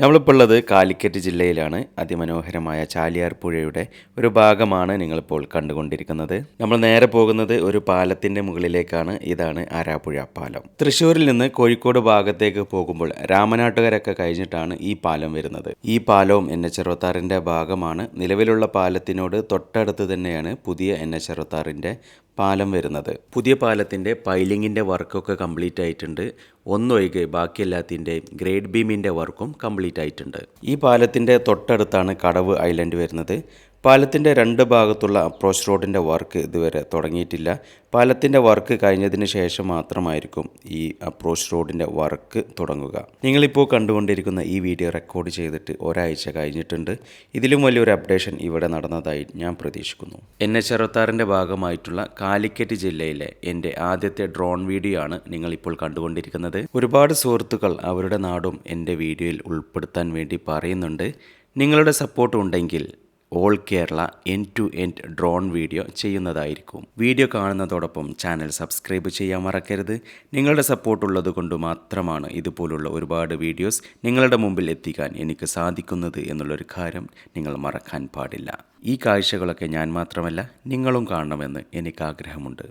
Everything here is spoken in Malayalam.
നമ്മളിപ്പോൾ ഉള്ളത് കാലിക്കറ്റ് ജില്ലയിലാണ്. അതിമനോഹരമായ ചാലിയാർ പുഴയുടെ ഒരു ഭാഗമാണ് നിങ്ങളിപ്പോൾ കണ്ടുകൊണ്ടിരിക്കുന്നത്. നമ്മൾ നേരെ പോകുന്നത് ഒരു പാലത്തിൻ്റെ മുകളിലേക്കാണ്. ഇതാണ് ആരാപ്പുഴ പാലം. തൃശ്ശൂരിൽ നിന്ന് കോഴിക്കോട് ഭാഗത്തേക്ക് പോകുമ്പോൾ രാമനാട്ടുകരൊക്കെ കഴിഞ്ഞിട്ടാണ് ഈ പാലം വരുന്നത്. ഈ പാലവും NH66 ഭാഗമാണ്. നിലവിലുള്ള പാലത്തിനോട് തൊട്ടടുത്ത് തന്നെയാണ് പുതിയ NH66 പാലം വരുന്നത്. പുതിയ പാലത്തിൻ്റെ പൈലിങ്ങിൻ്റെ വർക്കൊക്കെ കംപ്ലീറ്റ് ആയിട്ടുണ്ട്. ഒന്നൊഴികെ ബാക്കിയെല്ലാത്തിൻ്റെയും ഗ്രേഡ് ബീമിൻ്റെ വർക്കും കംപ്ലീറ്റ് ആയിട്ടുണ്ട്. ഈ പാലത്തിൻ്റെ തൊട്ടടുത്താണ് കടവ് ഐലൻഡ് വരുന്നത്. പാലത്തിൻ്റെ രണ്ട് ഭാഗത്തുള്ള അപ്രോച്ച് റോഡിൻ്റെ വർക്ക് ഇതുവരെ തുടങ്ങിയിട്ടില്ല. പാലത്തിൻ്റെ വർക്ക് കഴിഞ്ഞതിന് ശേഷം മാത്രമായിരിക്കും ഈ അപ്രോച്ച് റോഡിൻ്റെ വർക്ക് തുടങ്ങുക. നിങ്ങളിപ്പോൾ കണ്ടുകൊണ്ടിരിക്കുന്ന ഈ വീഡിയോ റെക്കോർഡ് ചെയ്തിട്ട് ഒരാഴ്ച കഴിഞ്ഞിട്ടുണ്ട്. ഇതിലും വലിയൊരു അപ്ഡേഷൻ ഇവിടെ നടന്നതായി ഞാൻ പ്രതീക്ഷിക്കുന്നു. NH66 ഭാഗമായിട്ടുള്ള കാലിക്കറ്റ് ജില്ലയിലെ എൻ്റെ ആദ്യത്തെ ഡ്രോൺ വീഡിയോ ആണ് നിങ്ങളിപ്പോൾ കണ്ടുകൊണ്ടിരിക്കുന്നത്. ഒരുപാട് സുഹൃത്തുക്കൾ അവരുടെ നാടും എൻ്റെ വീഡിയോയിൽ ഉൾപ്പെടുത്താൻ വേണ്ടി പറയുന്നുണ്ട്. നിങ്ങളുടെ സപ്പോർട്ട് ഉണ്ടെങ്കിൽ all Kerala end to end drone video ചെയ്യുന്നതായിരിക്കും. വീഡിയോ കാണുന്നതോടൊപ്പം ചാനൽ സബ്സ്ക്രൈബ് ചെയ്യാൻ മറക്കരുത്. നിങ്ങളുടെ സപ്പോർട്ട് ഉള്ളത് കൊണ്ട് മാത്രമാണ് ഇതുപോലുള്ള ഒരുപാട് വീഡിയോസ് നിങ്ങളുടെ മുമ്പിൽ എത്തിക്കാൻ എനിക്ക് സാധിക്കുന്നത് എന്നുള്ളൊരു കാര്യം നിങ്ങൾ മറക്കാൻ പാടില്ല. ഈ കാഴ്ചകളൊക്കെ ഞാൻ മാത്രമല്ല നിങ്ങളും കാണണമെന്ന് എനിക്ക് ആഗ്രഹമുണ്ട്.